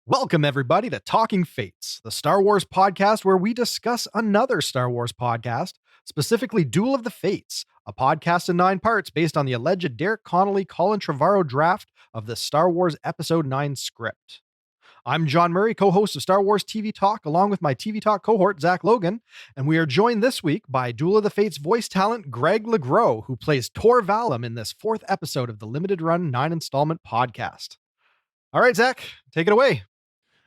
Welcome, everybody, to Talking Fates, the Star Wars podcast where we discuss another Star Wars podcast, specifically Duel of the Fates, a podcast in 9 parts based on the alleged Derek Connolly, Colin Trevorrow draft of the Star Wars Episode 9 script. I'm John Murray, co-host of Star Wars TV Talk, along with my TV Talk cohort, Zach Logan, and we are joined this week by Duel of the Fates voice talent Greg LeGros, who plays Tor Valum in this 4th episode of the limited run 9-installment podcast. All right, Zach, take it away.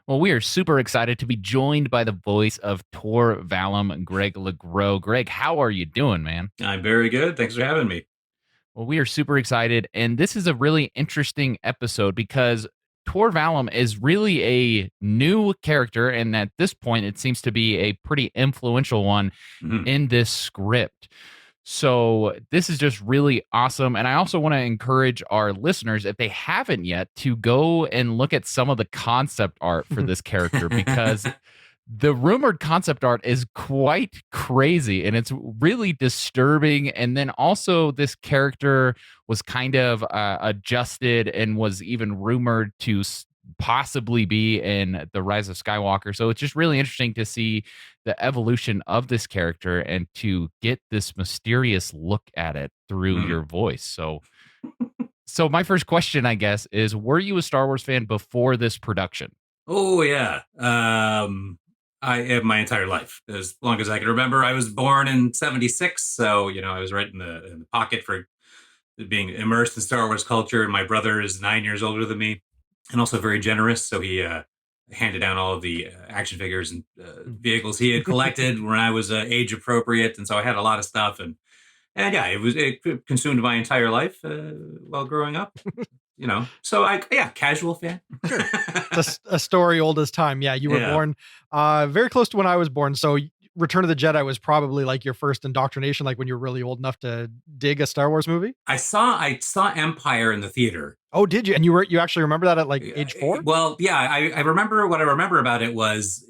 Well, we are super excited to be joined by the voice of Tor Valum, Greg LeGros. Greg, how are you doing, man? I'm very good. Thanks for having me. Well, we are super excited, and this is a really interesting episode because Tor Valum is really a new character, and at this point, it seems to be a pretty influential one in this script. So this is just really awesome. And I also want to encourage our listeners, if they haven't yet, to go and look at some of the concept art for this character, because the rumored concept art is quite crazy and it's really disturbing. And then also this character was kind of adjusted and was even rumored to possibly be in The Rise of Skywalker. So it's just really interesting to see the evolution of this character and to get this mysterious look at it through your voice. So my first question, I guess, is were you a Star Wars fan before this production? Oh, yeah. I have my entire life, as long as I can remember. I was born in 76, so, I was right in the pocket for being immersed in Star Wars culture. My brother is 9 years older than me and also very generous, so he handed down all of the action figures and vehicles he had collected when I was age appropriate, and so I had a lot of stuff, and yeah, it consumed my entire life while growing up. So casual fan. Sure. It's a story old as time. Yeah, you were born very close to when I was born, so Return of the Jedi was probably like your first indoctrination, like when you were really old enough to dig a Star Wars movie. I saw Empire in the theater. Oh, did you? And you actually remember that at like age 4? Well, yeah, I remember. What I remember about it was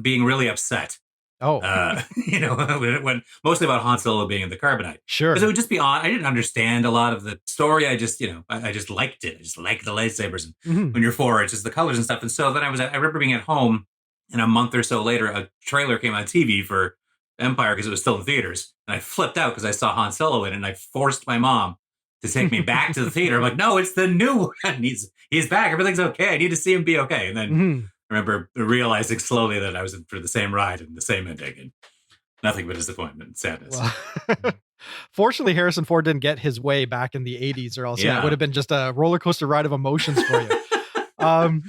being really upset. Oh, when mostly about Han Solo being in the carbonite. Sure. Because it would just be on. I didn't understand a lot of the story. I just, I just liked it. I just liked the lightsabers. And when you're 4, it's just the colors and stuff. And so then I remember being at home, and a month or so later, a trailer came on TV for Empire because it was still in theaters. And I flipped out because I saw Han Solo in it, and I forced my mom to take me back to the theater. I'm like, no, it's the new one. He's back. Everything's okay. I need to see him be okay. And then I remember realizing slowly that I was in for the same ride and the same ending, and nothing but disappointment and sadness. Well, fortunately, Harrison Ford didn't get his way back in the 80s, or else it would have been just a roller coaster ride of emotions for you.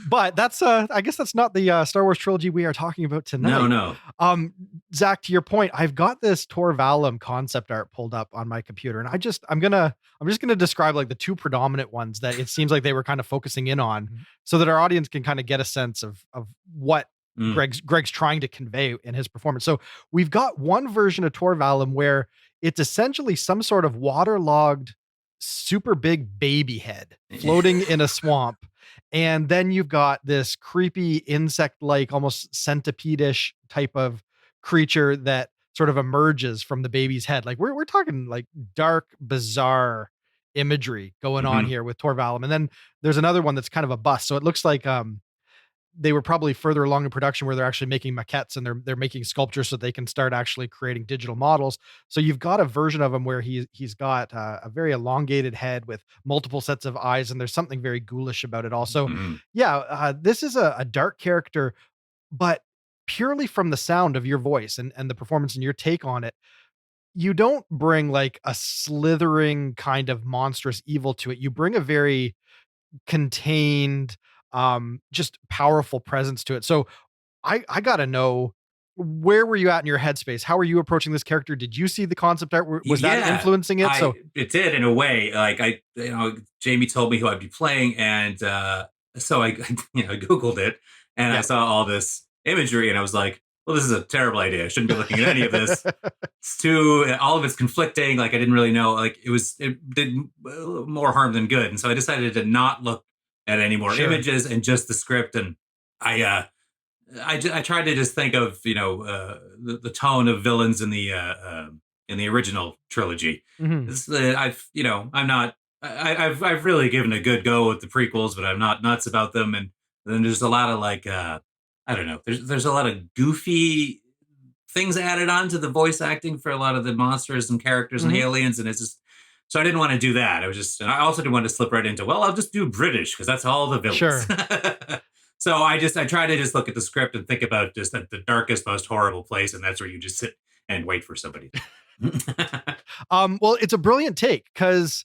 But that's I guess that's not the Star Wars trilogy we are talking about tonight. No. Zach, to your point, I've got this Tor Valum concept art pulled up on my computer, and I'm just gonna describe like the 2 predominant ones that it seems like they were kind of focusing in on, so that our audience can kind of get a sense of what Greg's trying to convey in his performance. So we've got one version of Tor Valum where it's essentially some sort of waterlogged, super big baby head floating in a swamp. And then you've got this creepy insect-like, almost centipede-ish type of creature that sort of emerges from the baby's head. Like we're talking like dark, bizarre imagery going on here with Tor Valum. And then there's another one that's kind of a bust. So it looks like they were probably further along in production where they're actually making maquettes and they're making sculptures so they can start actually creating digital models. So you've got a version of him where he's got a very elongated head with multiple sets of eyes, and there's something very ghoulish about it also. This is a dark character, but purely from the sound of your voice and the performance and your take on it, you don't bring like a slithering kind of monstrous evil to it. You bring a very contained, just powerful presence to it. So I gotta know, where were you at in your headspace? How are you approaching this character? Did you see the concept art? Was that influencing it? It did, in a way. Like Jamie told me who I'd be playing, and so I Googled it, and I saw all this imagery, and I was like, well, this is a terrible idea. I shouldn't be looking at any of this. All of it's conflicting. Like I didn't really know. Like it did more harm than good, and so I decided to not look at any more images and just the script. And I tried to just think of the tone of villains in the original trilogy. I've really given a good go with the prequels, but I'm not nuts about them. And then there's a lot of like I don't know. There's a lot of goofy things added on to the voice acting for a lot of the monsters and characters and aliens, and it's just so I didn't want to do that. I was just, and I also didn't want to slip right into, well, I'll just do British because that's all the villains. Sure. So I try to just look at the script and think about just the darkest, most horrible place, and that's where you just sit and wait for somebody. Well, it's a brilliant take because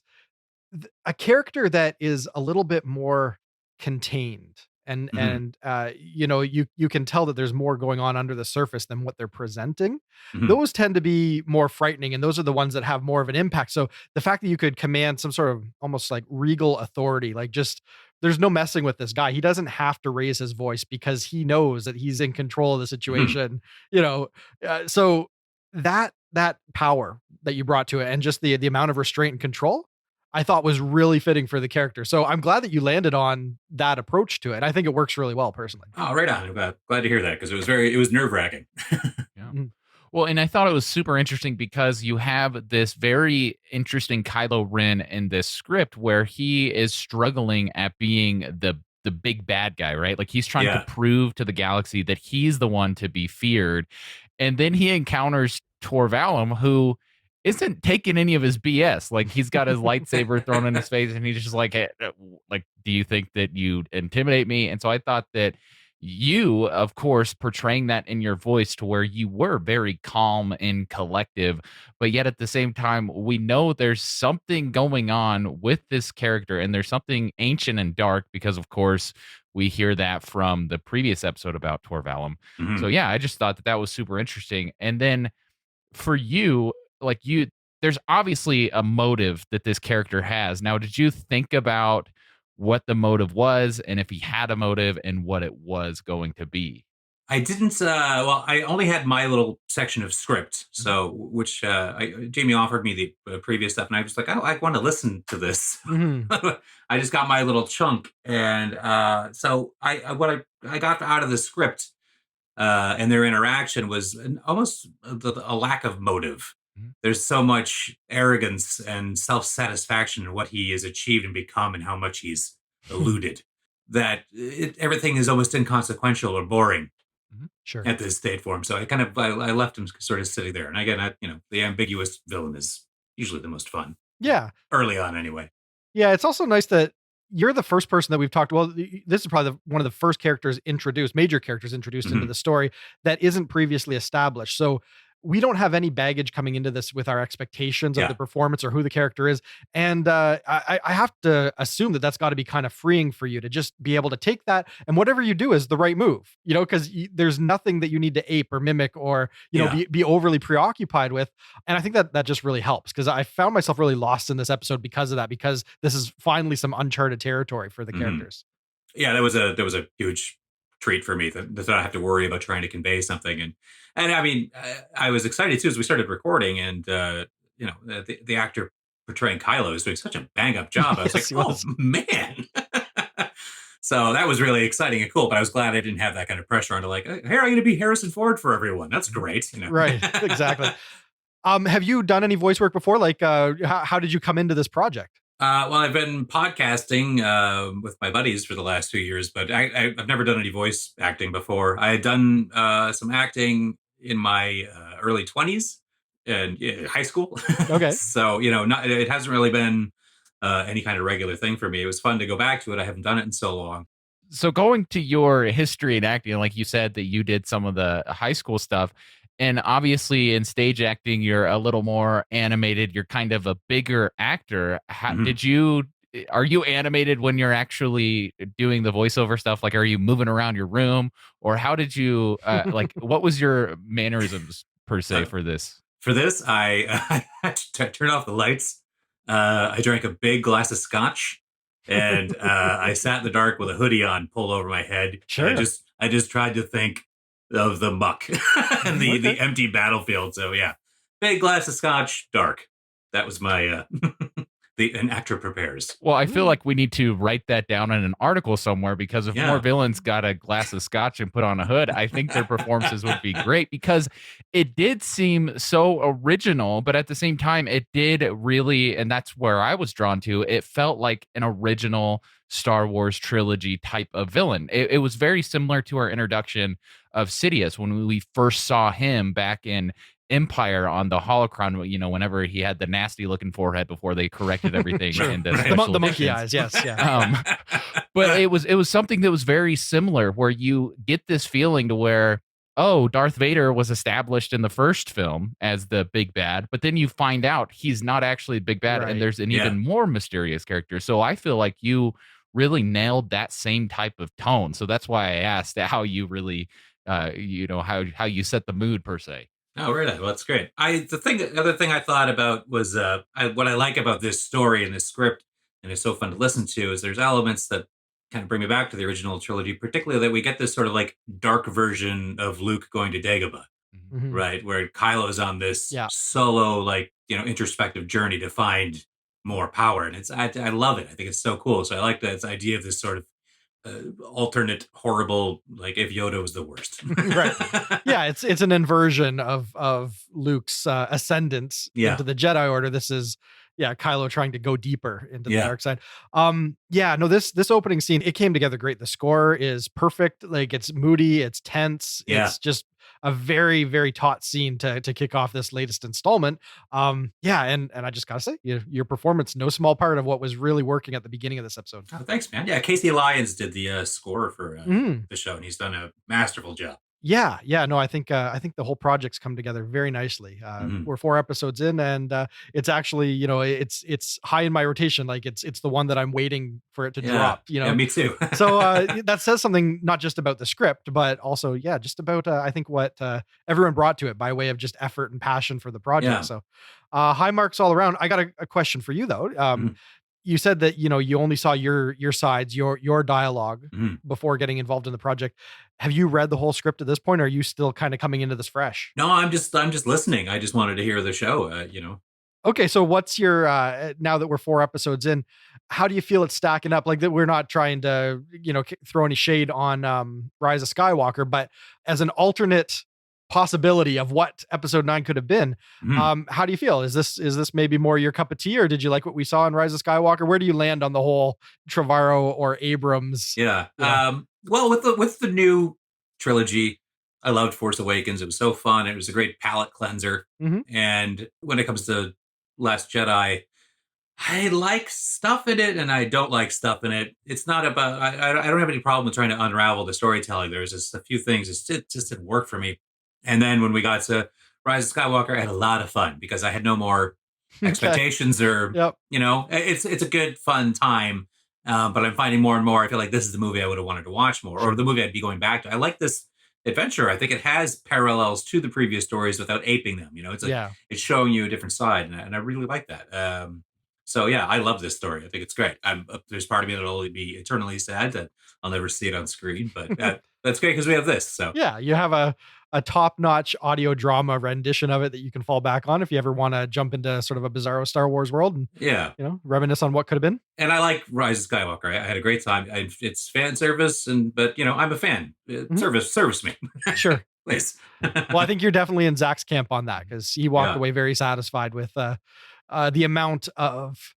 a character that is a little bit more contained and you know, you can tell that there's more going on under the surface than what they're presenting. Those tend to be more frightening, and those are the ones that have more of an impact. So the fact that you could command some sort of almost like regal authority, like just there's no messing with this guy. He doesn't have to raise his voice because he knows that he's in control of the situation. You know, so that power that you brought to it, and just the amount of restraint and control, I thought was really fitting for the character. So I'm glad that you landed on that approach to it. I think it works really well, personally. Oh, right on. I'm glad to hear that because it was nerve wracking. Yeah. Well, and I thought it was super interesting because you have this very interesting Kylo Ren in this script where he is struggling at being the big bad guy, right? Like he's trying to prove to the galaxy that he's the one to be feared. And then he encounters Tor Valum, who isn't taking any of his BS. Like he's got his lightsaber thrown in his face, and he's just like, hey, like, do you think that you intimidate me? And so I thought that you, of course, portraying that in your voice to where you were very calm and collective, but yet at the same time, we know there's something going on with this character, and there's something ancient and dark because, of course, we hear that from the previous episode about Tor Valum. So yeah, I just thought that was super interesting. And then for you, like there's obviously a motive that this character has. Now, did you think about what the motive was, and if he had a motive, and what it was going to be? I didn't. Well, I only had my little section of script, so which Jamie offered me the previous stuff, and I was like, I want to listen to this. I just got my little chunk, and so what I got out of the script and their interaction was almost a lack of motive. There's so much arrogance and self-satisfaction in what he has achieved and become and how much he's eluded that everything is almost inconsequential or boring at this state for him. So I left him sort of sitting there. And again, the ambiguous villain is usually the most fun. Yeah. Early on anyway. Yeah. It's also nice that you're the first person that we've talked. Well, this is probably one of the first major characters introduced into the story that isn't previously established. So we don't have any baggage coming into this with our expectations of the performance or who the character is. And I have to assume that that's got to be kind of freeing for you to just be able to take that, and whatever you do is the right move, you know, because there's nothing that you need to ape or mimic or, you know, be overly preoccupied with. And I think that just really helps, because I found myself really lost in this episode because of that, because this is finally some uncharted territory for the characters. Yeah, that was a huge treat for me that I don't have to worry about trying to convey something. And I mean, I was excited too as we started recording, and the actor portraying Kylo is doing such a bang up job. I was like, oh man. So that was really exciting and cool, but I was glad I didn't have that kind of pressure on to like, hey, I'm going to be Harrison Ford for everyone. That's great. You know? Right. Exactly. Have you done any voice work before? Like, how did you come into this project? Well, I've been podcasting with my buddies for the last 2 years, but I've never done any voice acting before. I had done some acting in my early 20s and high school. Okay. So, it hasn't really been any kind of regular thing for me. It was fun to go back to it. I haven't done it in so long. So going to your history in acting, like you said that you did some of the high school stuff, and obviously in stage acting, you're a little more animated. You're kind of a bigger actor. Are you animated when you're actually doing the voiceover stuff? Like, are you moving around your room, or how did you, what was your mannerisms per se for this? For this, I had to turn off the lights. I drank a big glass of scotch, and I sat in the dark with a hoodie on, pulled over my head. Sure. I just tried to think of the muck and the empty battlefield. So yeah, big glass of scotch, dark. That was my an actor prepares. Well, I feel like we need to write that down in an article somewhere, because if more villains got a glass of scotch and put on a hood, I think their performances would be great, because it did seem so original, but at the same time, it did really, and that's where I was drawn to, it felt like an original Star Wars trilogy type of villain. It was very similar to our introduction of Sidious when we first saw him back in Empire on the holocron, whenever he had the nasty looking forehead before they corrected everything in the monkey eyes. Yes. Yeah. But it was something that was very similar, where you get this feeling to where, oh, Darth Vader was established in the first film as the big bad, but then you find out he's not actually the big bad, and there's an even more mysterious character. So I feel like you really nailed that same type of tone. So that's why I asked how you really, how you set the mood per se. Oh, really? Well, that's great. The other thing I thought about was what I like about this story and this script, and it's so fun to listen to, is there's elements that kind of bring me back to the original trilogy, particularly that we get this sort of like dark version of Luke going to Dagobah, right? Where Kylo's on this solo, like, introspective journey to find more power. And I love it. I think it's so cool. So I like this idea of this sort of alternate horrible, like if Yoda was the worst. Right. Yeah, it's an inversion of Luke's ascendance into the Jedi Order. This is Kylo trying to go deeper into the dark side. This opening scene, it came together great. The score is perfect. Like, it's moody, it's tense. It's just a very, very taut scene to kick off this latest installment. And I just gotta say, your performance, no small part of what was really working at the beginning of this episode. Oh, thanks, man. Yeah, Casey Lyons did the score for the show, and he's done a masterful job. No, I think the whole project's come together very nicely. We're 4 episodes in, and it's actually, it's high in my rotation. Like, it's the one that I'm waiting for it to drop. Yeah, me too. So that says something not just about the script, but also just about I think what everyone brought to it by way of just effort and passion for the project. Yeah. So high marks all around. I got a question for you though. You said that, you only saw your sides, your dialogue before getting involved in the project. Have you read the whole script at this point, or are you still kind of coming into this fresh? No, I'm just listening. I just wanted to hear the show, Okay, so what's your now that we're 4 episodes in, how do you feel it's stacking up? Like, that we're not trying to, throw any shade on Rise of Skywalker, but as an alternate possibility of what episode 9 could have been, how do you feel? Is this maybe more your cup of tea, or did you like what we saw in Rise of Skywalker? Where do you land on the whole Trevorrow or Abrams? Well, with the new trilogy, I loved Force Awakens. It was so fun. It was a great palate cleanser. And when it comes to Last Jedi, I like stuff in it and I don't like stuff in it. It's not about, I don't have any problem with trying to unravel the storytelling. There's just a few things it just didn't work for me. And then when we got to Rise of Skywalker, I had a lot of fun because I had no more expectations or, it's a good, fun time. But I'm finding more and more, I feel like this is the movie I would have wanted to watch more, or the movie I'd be going back to. I like this adventure. I think it has parallels to the previous stories without aping them. It's like, it's showing you a different side. And I really like that. So yeah, I love this story. I think it's great. There's part of me that'll only be eternally sad that I'll never see it on screen, but that's great because we have this. So yeah, you have a top-notch audio drama rendition of it that you can fall back on if you ever want to jump into sort of a bizarro Star Wars world and reminisce on what could have been. And I like Rise of Skywalker. I had a great time. It's fan service, but I'm a fan. Service me. Sure. Please. Well, I think you're definitely in Zach's camp on that, because he walked away very satisfied with the amount of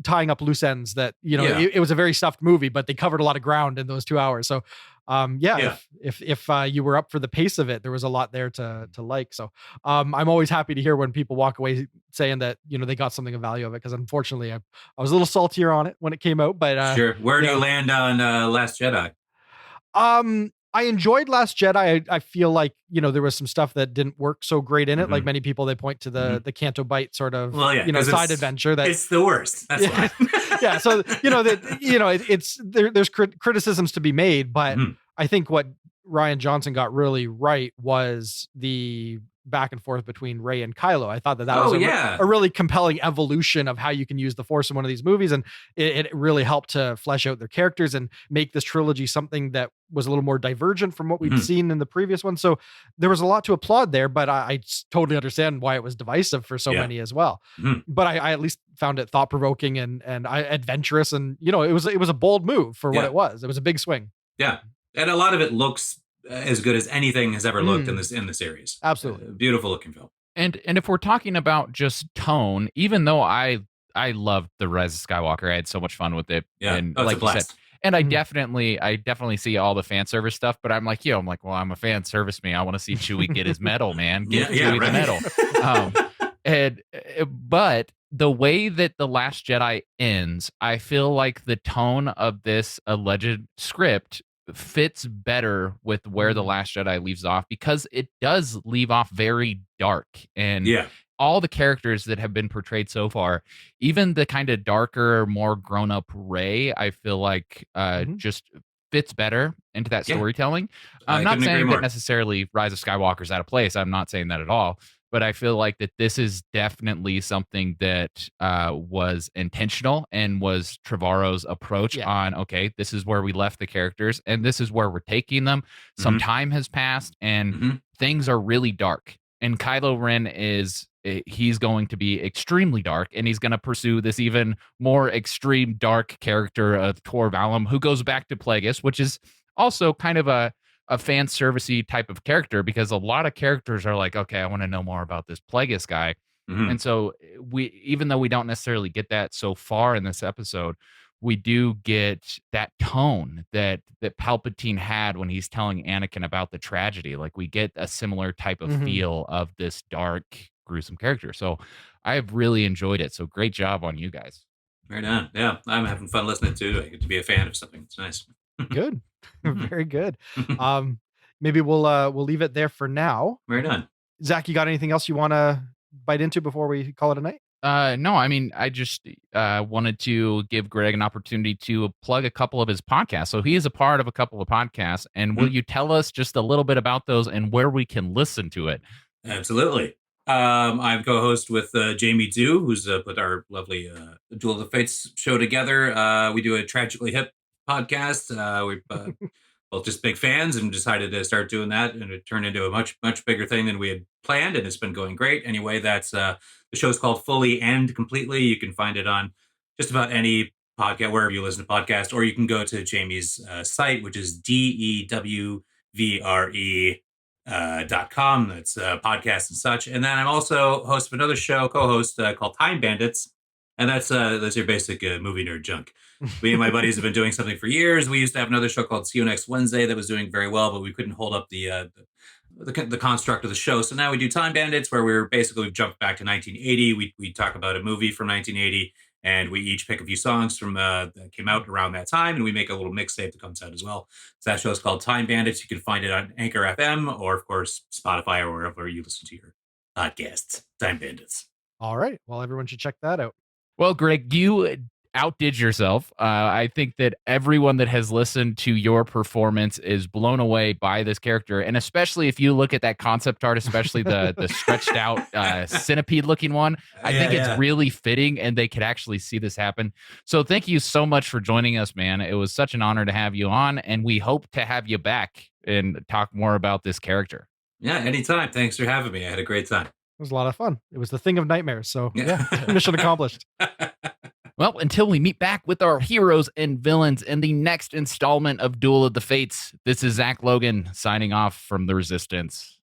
tying up loose ends that, it was a very stuffed movie, but they covered a lot of ground in those 2 hours. So if you were up for the pace of it, there was a lot there to like. So I'm always happy to hear when people walk away saying that, they got something of value of it. Cause unfortunately I was a little saltier on it when it came out, but sure. Where do you land on Last Jedi? I enjoyed Last Jedi. I feel like, there was some stuff that didn't work so great in it. Like many people, they point to the Canto Bight sort of, side adventure that it's the worst. That's why. Yeah. So, there's criticisms to be made, but I think what Rian Johnson got really right was the back and forth between Rey and Kylo. I thought that Oh, was yeah. a really compelling evolution of how you can use the Force in one of these movies, and it really helped to flesh out their characters and make this trilogy something that was a little more divergent from what we'd Mhm. seen in the previous one. So there was a lot to applaud there, but I totally understand why it was divisive for so Yeah. many as well. Mhm. But I at least found it thought provoking and adventurous, and you know, it was a bold move for what Yeah. it was. It was a big swing. Yeah. And a lot of it looks as good as anything has ever looked in Mm. this in the series. Absolutely. Beautiful looking film. And if we're talking about just tone, even though I loved the Rise of Skywalker, I had so much fun with it. Yeah. And Oh, it's like a you said, blast. and I Mhm. definitely see all the fan service stuff, but I'm like, well, I'm a fan service me. I want to see Chewie get his medal, man. Get Chewie the medal. But the way that The Last Jedi ends, I feel like the tone of this alleged script fits better with where The Last Jedi leaves off, because it does leave off very dark. And Yeah. all the characters that have been portrayed so far, even the kind of darker, more grown-up Rey, I feel like just fits better into that Yeah. storytelling. I I'm not couldn't agree saying more. that necessarily Rise of Skywalker's out of place. I'm not saying that at all. But I feel like that this is definitely something that was intentional and was Trevorrow's approach on, okay, this is where we left the characters and this is where we're taking them. Some time has passed and things are really dark. And Kylo Ren he's going to be extremely dark, and he's going to pursue this even more extreme dark character of Tor Valum, who goes back to Plagueis, which is also kind of a fan servicey type of character, because a lot of characters are like, okay, I want to know more about this Plagueis guy. And so even though we don't necessarily get that so far in this episode, we do get that tone that Palpatine had when he's telling Anakin about the tragedy. Like, we get a similar type of feel of this dark, gruesome character. So I have really enjoyed it. So great job on you guys. Right on. Yeah. I'm having fun listening to it. I get to be a fan of something. It's nice. Good. Very good. Maybe we'll leave it there for now. Right on. Zach, you got anything else you want to bite into before we call it a night? No, I mean, I just wanted to give Greg an opportunity to plug a couple of his podcasts. So he is a part of a couple of podcasts. And will you tell us just a little bit about those and where we can listen to it? Absolutely. I'm co-host with Jamie Du, who's put our lovely Duel of the Fates show together. We do a Tragically Hip podcast. We're both just big fans and decided to start doing that, and it turned into a much, much bigger thing than we had planned, and it's been going great. Anyway, that's the show's called Fully and Completely. You can find it on just about any podcast, wherever you listen to podcasts, or you can go to Jamie's site, which is DEWVRE.com. That's podcasts and such. And then I'm also host of another show, co-host called Time Bandits, and that's your basic movie nerd junk. Me and my buddies have been doing something for years. We used to have another show called See You Next Wednesday that was doing very well, but we couldn't hold up the construct of the show. So now we do Time Bandits, where we've jumped back to 1980. We talk about a movie from 1980, and we each pick a few songs from that came out around that time, and we make a little mixtape that comes out as well. So that show is called Time Bandits. You can find it on Anchor FM or, of course, Spotify or wherever you listen to your podcasts. Time Bandits. All right. Well, everyone should check that out. Well, Greg, you outdid yourself. I think that everyone that has listened to your performance is blown away by this character. And especially if you look at that concept art, especially the stretched out centipede looking one, I think it's really fitting and they could actually see this happen. So thank you so much for joining us, man. It was such an honor to have you on, and we hope to have you back and talk more about this character. Yeah, anytime. Thanks for having me. I had a great time. It was a lot of fun. It was the thing of nightmares. So yeah, mission accomplished. Well, until we meet back with our heroes and villains in the next installment of Duel of the Fates, this is Zach Logan signing off from the Resistance.